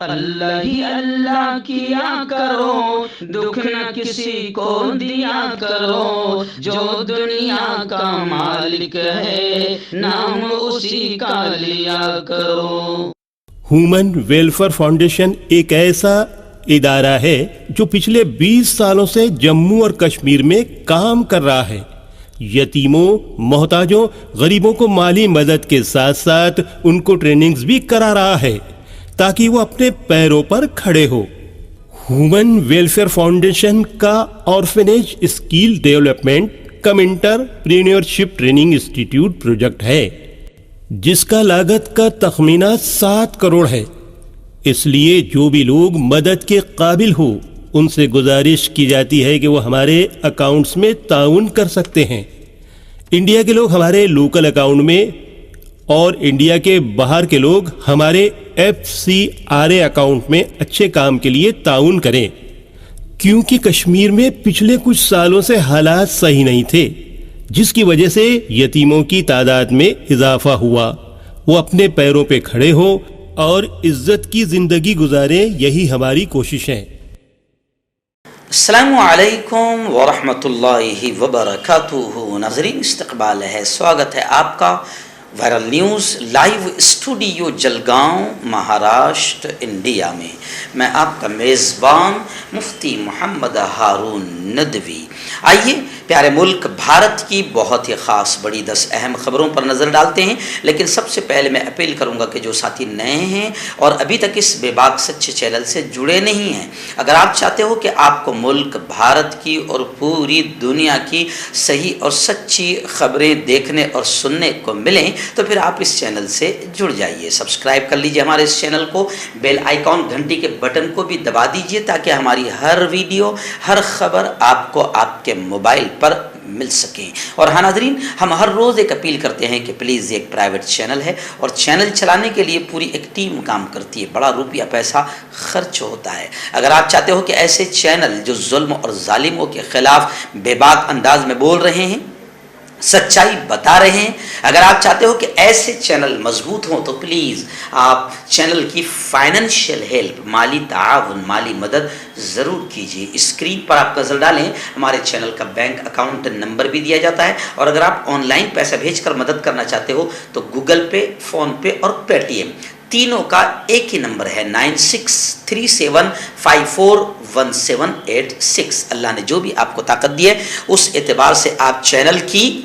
اللہ ہی اللہ کیا کرو، دکھ نہ کسی کو دیا کرو، جو دنیا کا مالک ہے نام اسی کا لیا کرو۔ ہیومن ویلفیئر فاؤنڈیشن ایک ایسا ادارہ ہے جو پچھلے 20 سالوں سے جموں اور کشمیر میں کام کر رہا ہے۔ یتیموں، محتاجوں، غریبوں کو مالی مدد کے ساتھ ساتھ ان کو ٹریننگز بھی کرا رہا ہے تاکہ وہ اپنے پیروں پر کھڑے ہو۔ ہیومن ویلفیئر فاؤنڈیشن کا آرفنیج اسکل ڈیولپمنٹ کم انٹرپرینیورشپ ٹریننگ انسٹیٹیوٹ پروجیکٹ ہے جس کا لاگت کا تخمینہ 7 کروڑ ہے۔ اس لیے جو بھی لوگ مدد کے قابل ہو ان سے گزارش کی جاتی ہے کہ وہ ہمارے اکاؤنٹس میں تعاون کر سکتے ہیں۔ انڈیا کے لوگ ہمارے لوکل اکاؤنٹ میں اور انڈیا کے باہر کے لوگ ہمارے FCRA اکاؤنٹ میں اچھے کام کے لیے تعاون کریں، کیونکہ کشمیر میں پچھلے کچھ سالوں سے حالات صحیح نہیں تھے جس کی وجہ سے یتیموں کی تعداد میں اضافہ ہوا۔ وہ اپنے پیروں پہ کھڑے ہوں اور عزت کی زندگی گزاریں، یہی ہماری کوشش ہے۔ السلام علیکم ورحمۃ اللہ وبرکاتہ۔ ناظرین، استقبال ہے، سواگت ہے آپ کا viral news live studio Jalgaon, Maharashtra, India میں۔ میں آپ کا میزبان مفتی محمد ہارون ندوی۔ آئیے پیارے ملک بھارت کی بہت ہی خاص بڑی 10 اہم خبروں پر نظر ڈالتے ہیں، لیکن سب سے پہلے میں اپیل کروں گا کہ جو ساتھی نئے ہیں اور ابھی تک اس بے باک سچے چینل سے جڑے نہیں ہیں، اگر آپ چاہتے ہو کہ آپ کو ملک بھارت کی اور پوری دنیا کی صحیح اور سچی خبریں دیکھنے اور سننے کو ملیں تو پھر آپ اس چینل سے جڑ جائیے، سبسکرائب کر لیجئے ہمارے اس چینل کو، بیل آئیکن گھنٹی کے بٹن کو بھی دبا دیجئے تاکہ ہماری ہر ویڈیو، ہر خبر آپ کو آپ کے موبائل پر مل سکیں۔ اور ہاں ناظرین، ہم ہر روز ایک اپیل کرتے ہیں کہ پلیز یہ ایک پرائیویٹ چینل ہے اور چینل چلانے کے لیے پوری ایک ٹیم کام کرتی ہے، بڑا روپیہ پیسہ خرچ ہوتا ہے۔ اگر آپ چاہتے ہو کہ ایسے چینل جو ظلم اور ظالموں کے خلاف بے باک انداز میں بول رہے ہیں، سچائی بتا رہے ہیں، اگر آپ چاہتے ہو کہ ایسے چینل مضبوط ہوں تو پلیز آپ چینل کی فائنینشیل ہیلپ، مالی تعاون، مالی مدد ضرور کیجیے۔ اسکرین پر آپ نظر ڈالیں، ہمارے چینل کا بینک اکاؤنٹ نمبر بھی دیا جاتا ہے، اور اگر آپ آن لائن پیسہ بھیج کر مدد کرنا چاہتے ہو تو گوگل پے، فون پے اور پے ٹی ایم تینوں کا ایک ہی نمبر ہے 9637541786۔ اللہ نے جو بھی آپ کو طاقت دی ہے اس اعتبار سے آپ چینل کی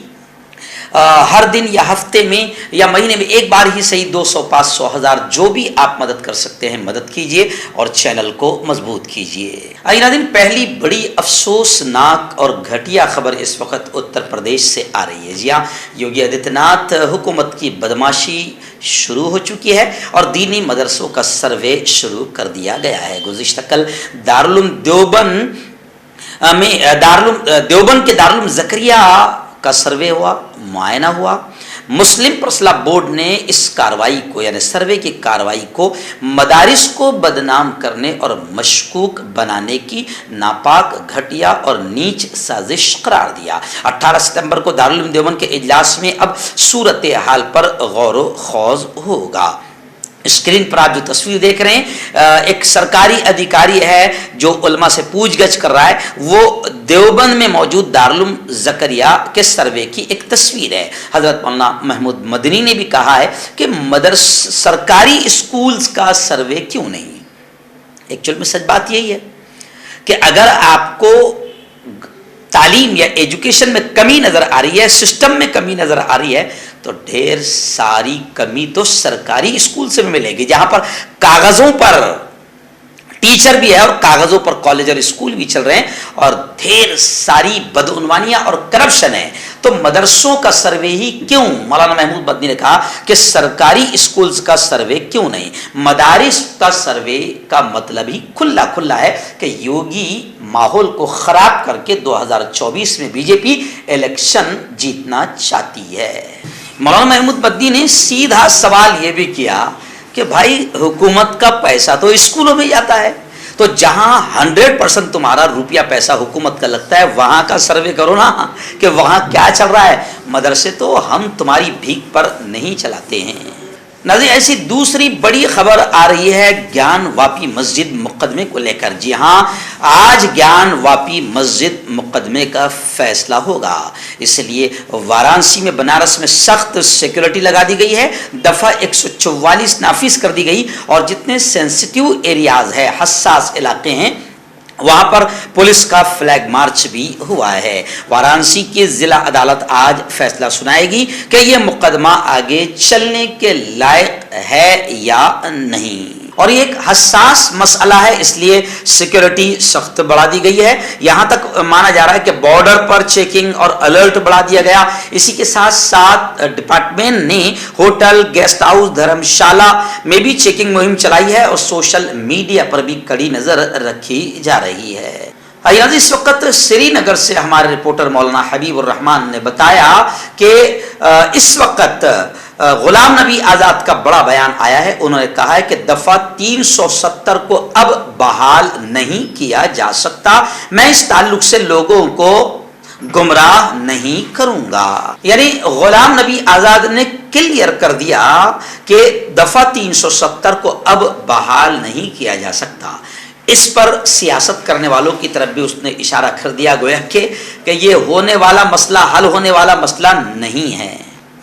ہر دن یا ہفتے میں یا مہینے میں ایک بار ہی صحیح 200، 500، 1000 جو بھی آپ مدد کر سکتے ہیں مدد کیجئے اور چینل کو مضبوط کیجئے۔ آئیے ناظرین، پہلی بڑی افسوسناک اور گھٹیا خبر اس وقت اتر پردیش سے آ رہی ہے۔ جی ہاں، یوگی آدتیہ ناتھ حکومت کی بدماشی شروع ہو چکی ہے اور دینی مدرسوں کا سروے شروع کر دیا گیا ہے۔ گزشتہ کل دارالعلوم دیوبند کے دارالعلوم زکریا کا سروے ہوا، معائنہ ہوا۔ مسلم پرسنل بورڈ نے اس کارروائی کو، یعنی سروے کی کارروائی کو، مدارس کو بدنام کرنے اور مشکوک بنانے کی ناپاک، گھٹیا اور نیچ سازش قرار دیا۔ 18 ستمبر کو دارالعلوم دیوبند کے اجلاس میں اب صورتحال پر غور و خوض ہوگا۔ اسکرین پر آپ جو تصویر دیکھ رہے ہیں، ایک سرکاری ادھیکاری ہے جو علماء سے پوچھ گچھ کر رہا ہے، وہ دیوبند میں موجود دارالعلوم زکریا کے سروے کی ایک تصویر ہے۔ حضرت مولانا محمود مدنی نے بھی کہا ہے کہ سرکاری اسکولز کا سروے کیوں نہیں؟ ایکچوئل میں سچ بات یہی ہے کہ اگر آپ کو تعلیم یا ایجوکیشن میں کمی نظر آ رہی ہے، سسٹم میں کمی نظر آ رہی ہے، تو ڈھیر ساری کمی تو سرکاری اسکول سے ملے گی، جہاں پر کاغذوں پر ٹیچر بھی ہے اور کاغذوں پر کالج اور اسکول بھی چل رہے ہیں اور ڈھیر ساری بدعنوانیاں اور کرپشن ہے، تو مدرسوں کا سروے ہی کیوں؟ مولانا محمود مدنی نے کہا کہ سرکاری اسکولز کا سروے کیوں نہیں؟ مدارس کا سروے کا مطلب ہی کھلا کھلا ہے کہ یوگی ماحول کو خراب کر کے 2024 میں بی جے پی الیکشن جیتنا چاہتی ہے۔ مولانا محمود مدنی نے سیدھا سوال یہ بھی کیا کہ بھائی حکومت کا پیسہ تو اسکولوں میں جاتا ہے، تو جہاں 100% تمہارا روپیہ پیسہ حکومت کا لگتا ہے وہاں کا سروے کرو نا کہ وہاں کیا چل رہا ہے۔ مدرسے تو ہم تمہاری بھیک پر نہیں چلاتے ہیں۔ नाज़रीन, ऐसी दूसरी बड़ी खबर आ रही है ज्ञान वापी मस्जिद मुकदमे को लेकर। जी हां, आज ज्ञान वापी मस्जिद मुकदमे का फैसला होगा, इसलिए वाराणसी में, बनारस में सख्त सिक्योरिटी लगा दी गई है। दफा 144 नाफिज कर दी गई और जितने सेंसिटिव एरियाज है, हसास इलाके हैं, वहां पर पुलिस का फ्लैग मार्च भी हुआ है। वाराणसी की जिला अदालत आज फैसला सुनाएगी कि यह मुकदमा आगे चलने के लायक है या नहीं, और ये एक हसास मसला है, इसलिए सिक्योरिटी सख्त बढ़ा दी गई है। यहां तक माना जा रहा है कि बॉर्डर पर चेकिंग और अलर्ट बढ़ा दिया गया। इसी के साथ साथ डिपार्टमेंट ने होटल, गेस्ट हाउस, धर्मशाला में भी चेकिंग मुहिम चलाई है और सोशल मीडिया पर भी कड़ी नजर रखी जा रही है। इस वक्त श्रीनगर से हमारे रिपोर्टर मौलाना हबीबुर रहमान ने बताया कि इस वक्त गुलाम नबी आजाद का बड़ा बयान आया है। उन्होंने कहा है कि दफा 370 को अब बहाल नहीं किया जा सकता। मैं इस ताल्लुक से लोगों को गुमराह नहीं करूंगा। यानी गुलाम नबी आजाद ने क्लियर कर दिया कि दफा 370 को अब बहाल नहीं किया जा सकता। इस पर सियासत करने वालों की तरफ भी उसने इशारा कर दिया, गोया कि ये होने वाला मसला, हल होने वाला मसला नहीं है।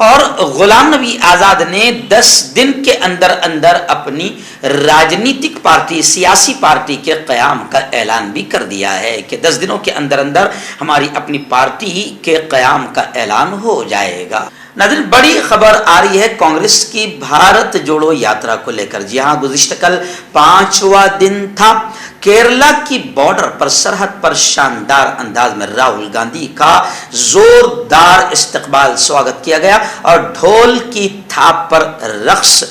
और गुलाम नबी आजाद ने 10 दिन के अंदर अंदर अपनी राजनीतिक पार्टी, सियासी पार्टी के क़याम का ऐलान भी कर दिया है कि 10 दिनों के अंदर अंदर हमारी अपनी पार्टी के क़याम का ऐलान हो जाएगा। नाज़रीन, बड़ी खबर आ रही है कांग्रेस की भारत जोड़ो यात्रा को लेकर। जी हां, गुज़िश्ता कल 5वां दिन था। केरला की बॉर्डर पर, सरहद पर शानदार अंदाज में राहुल गांधी का जोरदार इस्तकबाल, स्वागत किया गया और ढोल की थाप पर रक्स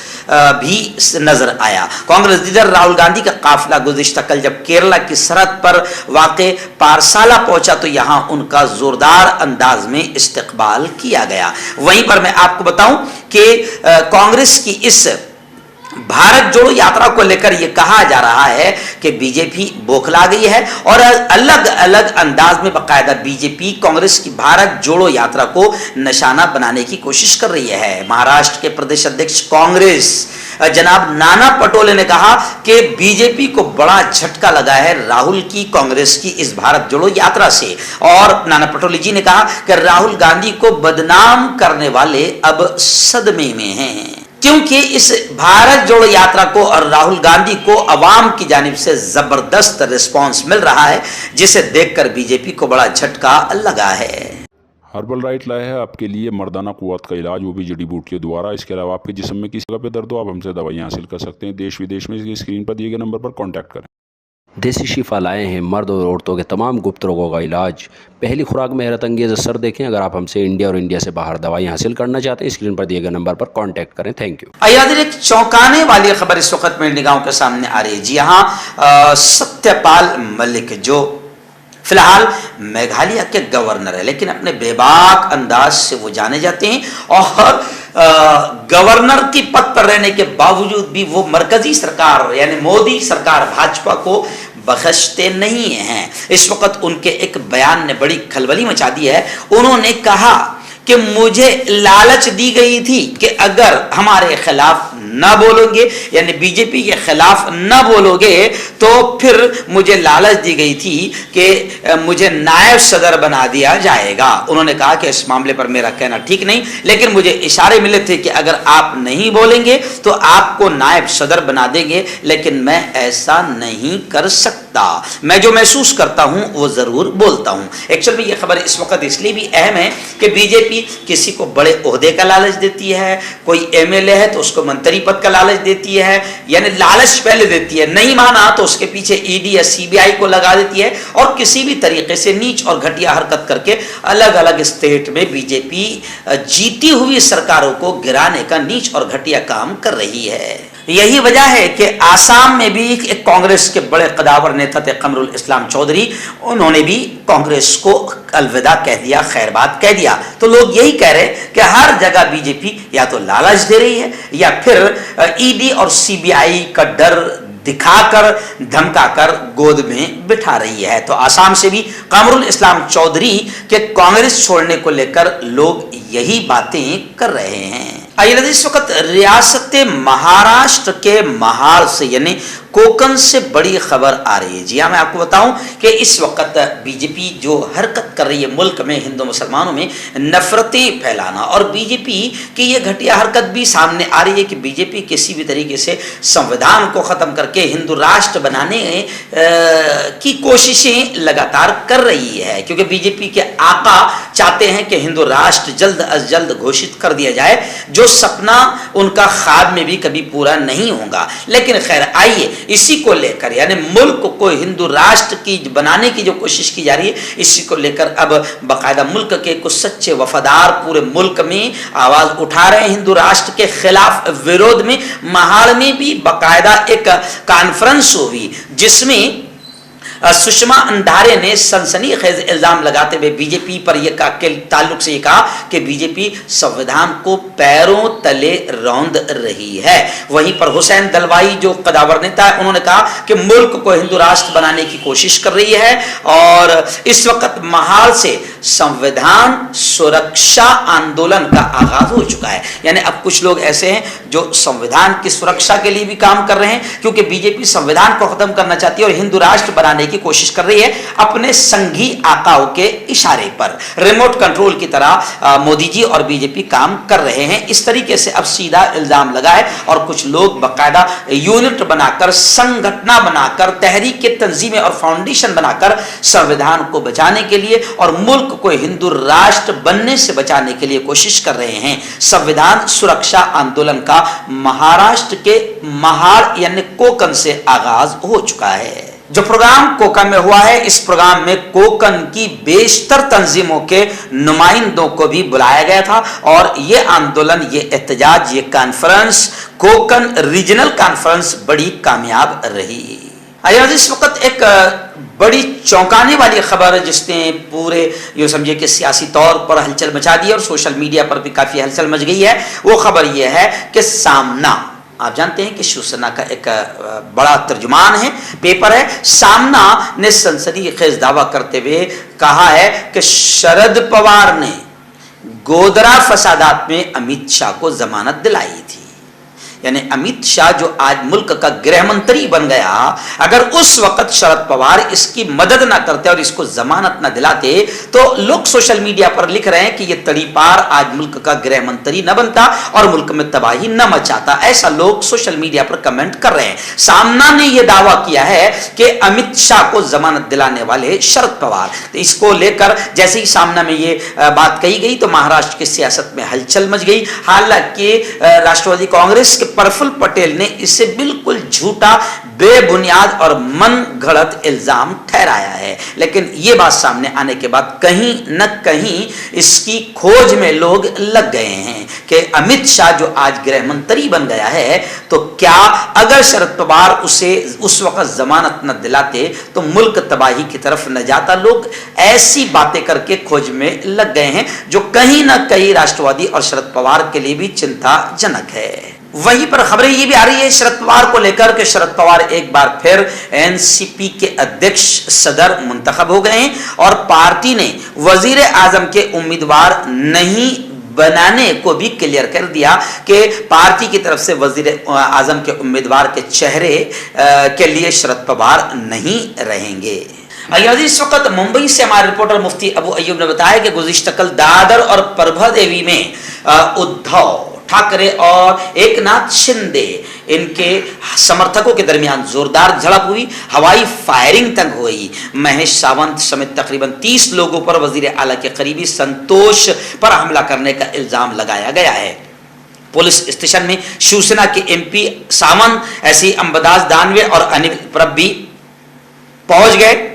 भी नजर आया। कांग्रेस लीडर राहुल गांधी का काफिला गुज़िश्ता कल जब केरला की सरहद पर वाक़े पारसाला पहुंचा तो यहां उनका जोरदार अंदाज में इस्तकबाल किया गया। वहीं पर मैं आपको बताऊं कि कांग्रेस की इस भारत जोड़ो यात्रा को लेकर यह कहा जा रहा है कि बीजेपी बौखला गई है और अलग अलग अंदाज में बाकायदा बीजेपी कांग्रेस की भारत जोड़ो यात्रा को निशाना बनाने की कोशिश कर रही है। महाराष्ट्र के प्रदेश अध्यक्ष कांग्रेस जनाब नाना पटोले ने कहा कि बीजेपी को बड़ा झटका लगा है राहुल की, कांग्रेस की इस भारत जोड़ो यात्रा से। और नाना पटोले जी ने कहा कि राहुल गांधी को बदनाम करने वाले अब सदमे में हैं, क्योंकि इस भारत जोड़ो यात्रा को और राहुल गांधी को अवाम की जानिब से जबरदस्त रिस्पांस मिल रहा है, जिसे देखकर बीजेपी को बड़ा झटका लगा है। हर्बल राइट लाया है आपके लिए मर्दाना कुव्वत का इलाज, वो भी जड़ी बूटियों द्वारा। इसके अलावा आपके जिस्म में किसी जगह पे दर्द हो, आप हमसे दवाइयाँ हासिल कर सकते हैं। देश विदेश में स्क्रीन पर दिए गए नंबर पर कॉन्टैक्ट करें। देसी शिफा लाए हैं मर्द और औरतों के तमाम गुप्त रोगों का इलाज। पहली खुराक में हैरत अंगेज़ असर देखें। अगर आप हमसे इंडिया और इंडिया से बाहर दवाई हासिल करना चाहते हैं, स्क्रीन पर दिए गए नंबर पर कांटेक्ट करें। Thank you. एक चौंकाने वाली खबर इस वक्त मेरी निगाहों के सामने आ रही है। जी हाँ, सत्यपाल मलिक जो फिलहाल मेघालय के गवर्नर है, लेकिन अपने बेबाक अंदाज से वो जाने जाते हैं और गवर्नर की पद पर रहने के बावजूद भी वो मरकजी सरकार यानी मोदी सरकार भाजपा को बख्शते नहीं हैं। इस वक्त उनके एक बयान ने बड़ी खलबली मचा दी है। उन्होंने कहा कि मुझे लालच दी गई थी कि अगर हमारे खिलाफ न बोलोगे, यानी बीजेपी के खिलाफ न बोलोगे, तो फिर मुझे लालच दी गई थी कि मुझे नायब सदर बना दिया जाएगा। उन्होंने कहा कि इस मामले पर मेरा कहना ठीक नहीं, लेकिन मुझे इशारे मिले थे कि अगर आप नहीं बोलेंगे तो आपको नायब सदर बना देंगे, लेकिन मैं ऐसा नहीं कर सकता। मैं जो महसूस करता हूं वो जरूर बोलता हूं। एक्चुअल में ये खबर इस वक्त इसलिए भी अहम है कि बीजेपी किसी को बड़े ओहदे का लालच देती है, कोई एमएलए है तो उसको मंत्री पद का लालच देती है, यानी लालच पहले देती है, नहीं माना तो उसके पीछे ईडी या सीबीआई को लगा देती है और किसी भी तरीके से नीच और घटिया हरकत करके अलग अलग स्टेट में बीजेपी जीती हुई सरकारों को गिराने का नीच और घटिया काम कर रही है। यही वजह है कि आसाम में भी एक कांग्रेस के बड़े कदावर नेता थे कमरुल इस्लाम चौधरी, उन्होंने भी कांग्रेस को अलविदा कह दिया, खैरबाद कह दिया। तो लोग यही कह रहे हैं कि हर जगह बीजेपी या तो लालच दे रही है या फिर ईडी और सीबीआई का डर दिखाकर धमकाकर गोद में बिठा रही है। तो आसाम से भी कमरुल इस्लाम चौधरी के कांग्रेस छोड़ने को लेकर लोग यही बातें कर रहे हैं। आइए इस वक्त रियासत महाराष्ट्र के महाड़ से यानी कोकन से बड़ी खबर आ रही है। जी हाँ, मैं आपको बताऊं कि इस वक्त बीजेपी जो हरकत कर रही है मुल्क में हिंदू मुसलमानों में नफरतें फैलाना, और बीजेपी की ये घटिया हरकत भी सामने आ रही है कि बीजेपी किसी भी तरीके से संविधान को ख़त्म करके हिंदू राष्ट्र बनाने की कोशिशें लगातार कर रही है, क्योंकि बीजेपी के आका चाहते हैं कि हिंदू राष्ट्र जल्द अज जल्द घोषित कर दिया जाए, जो सपना उनका ख्वाब में भी कभी पूरा नहीं होगा। लेकिन खैर, आइए इसी को लेकर यानी मुल्क को हिंदू राष्ट्र की बनाने की जो कोशिश की जा रही है, इसी को लेकर अब बाकायदा मुल्क के कुछ सच्चे वफादार पूरे मुल्क में आवाज उठा रहे हैं हिंदू राष्ट्र के खिलाफ विरोध में। महाड़ में भी बाकायदा एक कॉन्फ्रेंस हुई जिसमें सुषमा अंधारे ने सनसनीखेज इल्जाम लगाते हुए बीजेपी पर यह ताल्लुक से कहा कि बीजेपी संविधान को पैरों तले रौंद रही है। वहीं पर हुसैन दलवाई जो कदावर नेता है, उन्होंने कहा कि मुल्क को हिंदू राष्ट्र बनाने की कोशिश कर रही है और इस वक्त महाड़ से संविधान सुरक्षा आंदोलन का आगाज हो चुका है। यानी अब कुछ लोग ऐसे हैं जो संविधान की सुरक्षा के लिए भी काम कर रहे हैं, क्योंकि बीजेपी संविधान को खत्म करना चाहती है और हिंदू राष्ट्र बनाने की कोशिश कर रही है अपने संघी आकाओं के इशारे पर। रिमोट कंट्रोल की तरह मोदी जी और बीजेपी काम कर रहे हैं। इस तरीके से अब सीधा इल्जाम लगा है और कुछ लोग बाकायदा यूनिट बनाकर, संगठन बनाकर, तहरीक तंजीमें और फाउंडेशन बनाकर संविधान को बचाने के लिए और मुल्क को हिंदू राष्ट्र बनने से बचाने के लिए कोशिश कर रहे हैं। संविधान सुरक्षा आंदोलन का महाराष्ट्र के महाड़ यानी कोकन से आगाज हो चुका है। जो प्रोग्राम कोकन में हुआ है, इस प्रोग्राम में कोकन की बेशतर तंजीमों के नुमाइंदों को भी बुलाया गया था और ये आंदोलन, ये एहतजाज, ये कॉन्फ्रेंस, कोकन रीजनल कॉन्फ्रेंस बड़ी कामयाब रही। इस वक्त एक बड़ी चौंकाने वाली खबर जिसने पूरे ये समझिए कि सियासी तौर पर हलचल मचा दी और सोशल मीडिया पर भी काफी हलचल मच गई है, वो खबर ये है कि सामना, आप जानते हैं कि शिवसेना का एक बड़ा तर्जुमान है, पेपर है, सामना ने सनसनीखेज दावा करते हुए कहा है कि शरद पवार ने गोधरा फसादात में अमित शाह को जमानत दिलाई थी। यानी अमित शाह जो आज मुल्क का गृह मंत्री बन गया, अगर उस वक्त शरद पवार इसकी मदद ना करते और इसको जमानत ना दिलाते तो लोग सोशल मीडिया पर लिख रहे हैं कि ये तड़ीपार आज मुल्क का गृह मंत्री न बनता और मुल्क में तबाही न मचाता। ऐसा लोग सोशल मीडिया पर कमेंट कर रहे हैं। सामना ने यह दावा किया है कि अमित शाह को जमानत दिलाने वाले शरद पवार। तो इसको लेकर जैसे ही सामना में ये बात कही गई तो महाराष्ट्र की सियासत में हलचल मच गई। हालांकि राष्ट्रवादी कांग्रेस के प्रफुल्ल पटेल ने इसे बिल्कुल झूठा, बेबुनियाद और मन गढ़ंत इल्जाम ठहराया है, लेकिन यह बात सामने आने के बाद कहीं न कहीं इसकी खोज में लोग लग गए हैं कि अमित शाह जो आज गृह मंत्री बन गया है, तो क्या अगर शरद पवार उसे उस वक्त जमानत न दिलाते तो मुल्क तबाही की तरफ न जाता। लोग ऐसी बातें करके खोज में लग गए हैं जो कहीं ना कहीं राष्ट्रवादी और शरद पवार के लिए भी चिंताजनक है। वहीं पर खबरें ये भी आ रही है शरद पवार को लेकर कि शरद पवार एक बार फिर एनसीपी के अध्यक्ष सदर मुंतखब हो गए हैं और पार्टी ने वजीर आजम के उम्मीदवार नहीं बनाने को भी क्लियर कर दिया कि पार्टी की तरफ से वजीर आजम के उम्मीदवार के चेहरे के लिए शरद पवार नहीं रहेंगे। इस वक्त मुंबई से हमारे रिपोर्टर मुफ्ती अबू अय्यूब ने बताया कि गुज़िश्ता कल दादर और प्रभा देवी में उद्धव ठाकरे और एकनाथ शिंदे इनके समर्थकों के दरमियान जोरदार झड़प हुई, हवाई फायरिंग तक हुई। महेश सावंत समेत तकरीबन 30 लोगों पर वजीर आला के करीबी संतोष पर हमला करने का इल्जाम लगाया गया है। पुलिस स्टेशन में शिवसेना के एमपी सावंत, ऐसी अंबदास दानवे और अनिल प्रभ भी पहुंच गए।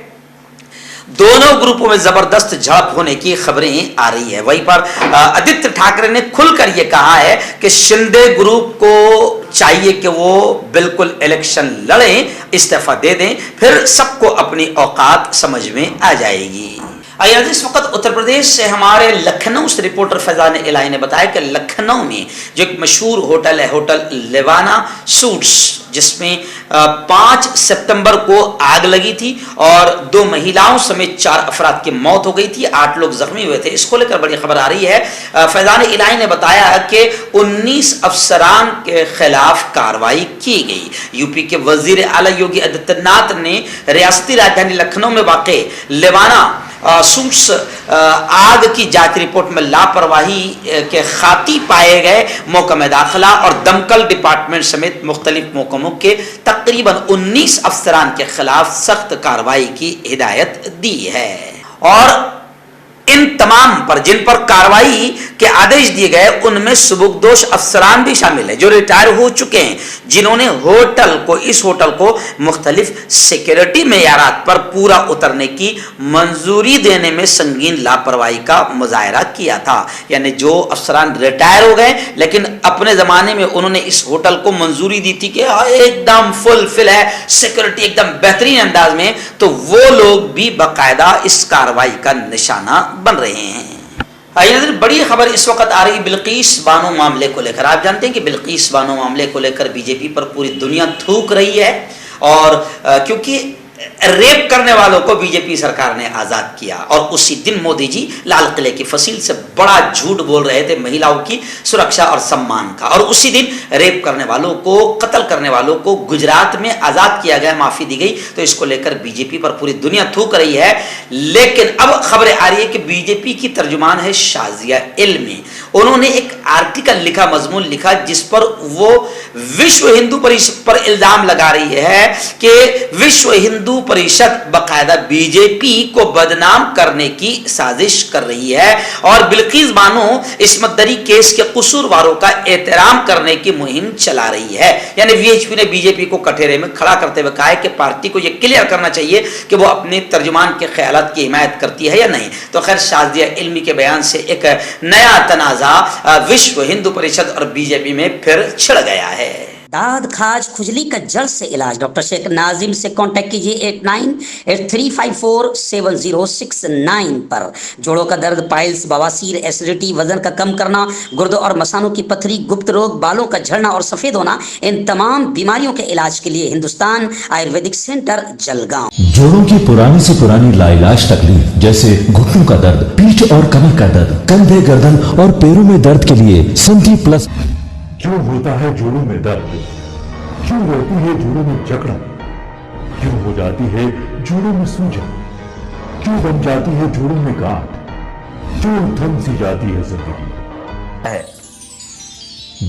दोनों ग्रुपों में जबरदस्त झड़प होने की खबरें आ रही है। वहीं पर आदित्य ठाकरे ने खुलकर यह कहा है कि शिंदे ग्रुप को चाहिए कि वो बिल्कुल इलेक्शन लड़ें, इस्तीफा दे दें, फिर सबको अपनी औकात समझ में आ जाएगी। आइए इस वक्त उत्तर प्रदेश से हमारे लखनऊ से रिपोर्टर फैजान इलाही ने बताया कि लखनऊ में जो एक मशहूर होटल है, होटल लेवाना सूट्स, जिसमें 5 सितंबर को आग लगी थी और 2 महिलाओं समेत 4 अफराद की मौत हो गई थी, 8 लोग जख्मी हुए थे। इसको लेकर बड़ी खबर आ रही है। फैजान इलाही ने बताया कि 19 अफसरान के खिलाफ कार्रवाई की गई। यूपी के वजीर आला योगी आदित्यनाथ ने रियासती राजधानी लखनऊ में वाक़े लेवाना सूट्स आग की जांच रिपोर्ट में लापरवाही के खाती पाए गए महकमे दाखिला और दमकल डिपार्टमेंट समेत मुख्तलिफ महकमों के तकरीबन 19 अफसरान के खिलाफ सख्त कार्रवाई की हिदायत दी है। और इन तमाम पर जिन पर कार्रवाई के आदेश दिए गए उनमें सुबुकदोश अफसरान भी शामिल है जो रिटायर हो चुके हैं, जिन्होंने इस होटल को मुख्तलिफ सिक्योरिटी मेयारात पर पूरा उतरने की मंजूरी देने में संगीन लापरवाही का मुजाहरा किया था। यानी जो अफसरान रिटायर हो गए लेकिन अपने जमाने में उन्होंने इस होटल को मंजूरी दी थी कि एकदम फुलफिल है, सिक्योरिटी एकदम बेहतरीन अंदाज में, तो वो लोग भी बाकायदा इस कार्रवाई का निशाना बन रहे हैं। बड़ी खबर इस वक्त आ रही बिल्किस बानो मामले को लेकर। आप जानते हैं कि बिल्किस बानो मामले को लेकर बीजेपी पर पूरी दुनिया थूक रही है और क्योंकि रेप करने वालों को बीजेपी सरकार ने आजाद किया और उसी दिन मोदी जी लाल किले की फसील से बड़ा झूठ बोल रहे थे महिलाओं की सुरक्षा और सम्मान का, और उसी दिन रेप करने वालों को, कत्ल करने वालों को गुजरात में आजाद किया गया, माफी दी गई। तो इसको लेकर बीजेपी पर पूरी दुनिया थूक रही है। लेकिन अब खबरें आ रही है कि बीजेपी की तर्जुमान है शाजिया इल्मी, उन्होंने एक आर्टिकल लिखा, मजमून लिखा, जिस पर वो विश्व हिंदू परिषद पर इल्जाम लगा रही है कि विश्व हिंदू परिषद बाकायदा बीजेपी को बदनाम करने की साजिश कर रही है और बिल्किस बानो इस्मत दरी केस के कसूरवारों का एहतराम करने की मुहिम चला रही है। यानी वीएचपी ने बीजेपी को कटघरे में खड़ा करते हुए कहा है कि पार्टी को यह क्लियर करना चाहिए कि वो अपने तर्जुमान के ख्यालात की हिमायत करती है या नहीं। तो खैर शाजिया इल्मी के बयान से एक नया तनाजा विश्व हिंदू परिषद और बीजेपी में फिर छिड़ गया है। दाद खाज खुजली का जल्द से इलाज डॉक्टर शेख नाजिम से कांटेक्ट कीजिए 8983547069 पर। जोड़ों का दर्द, पाइल्स, बवासीर, एसिडिटी, वजन का कम करना, गुर्दों और मसानों की पथरी, गुप्त रोग, बालों का झड़ना और सफेद होना, इन तमाम बीमारियों के इलाज के लिए हिंदुस्तान आयुर्वेदिक सेंटर जलगांव। जोड़ों की पुरानी से पुरानी लाइलाज तकलीफ जैसे घुटनों का दर्द, पीठ और कमर का दर्द, कंधे, गर्दन और पैरों में दर्द के लिए संधि प्लस। क्यों होता है जोड़ों में दर्द? क्यों रहती है जोड़ों में जकड़न? क्यों हो जाती है जोड़ों में सूजन? क्यों बन जाती है जोड़ों में गांठ? क्यों थम सी जाती है जिंदगी?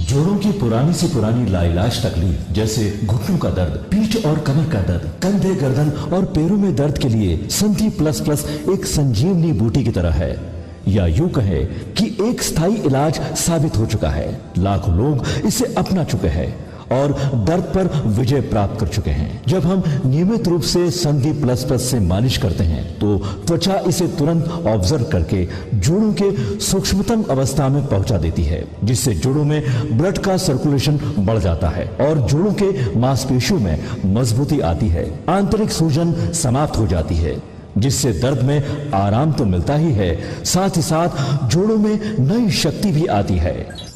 जोड़ों की पुरानी से पुरानी लाइलाज तकलीफ जैसे घुटनों का दर्द, पीठ और कमर का दर्द, कंधे, गर्दन और पैरों में दर्द के लिए संधि प्लस प्लस एक संजीवनी बूटी की तरह है, या यूं कहे कि एक स्थायी इलाज साबित हो चुका है। लाखों लोग इसे अपना चुके हैं और दर्द पर विजय प्राप्त कर चुके हैं। जब हम नियमित रूप से संधि प्लस प्लस से मालिश करते हैं तो त्वचा इसे तुरंत ऑब्जर्व करके जोड़ों के सूक्ष्मतम अवस्था में पहुंचा देती है, जिससे जोड़ों में ब्लड का सर्कुलेशन बढ़ जाता है और जोड़ों के मांसपेशियों में मजबूती आती है। आंतरिक सूजन समाप्त हो जाती है, जिससे दर्द में आराम तो मिलता ही है, साथ ही साथ जोड़ों में नई शक्ति भी आती है।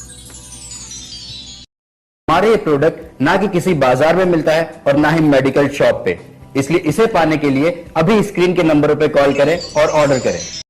हमारे ये प्रोडक्ट ना कि किसी बाजार में मिलता है और ना ही मेडिकल शॉप पे, इसलिए इसे पाने के लिए अभी स्क्रीन के नंबरों पे कॉल करें और ऑर्डर करें।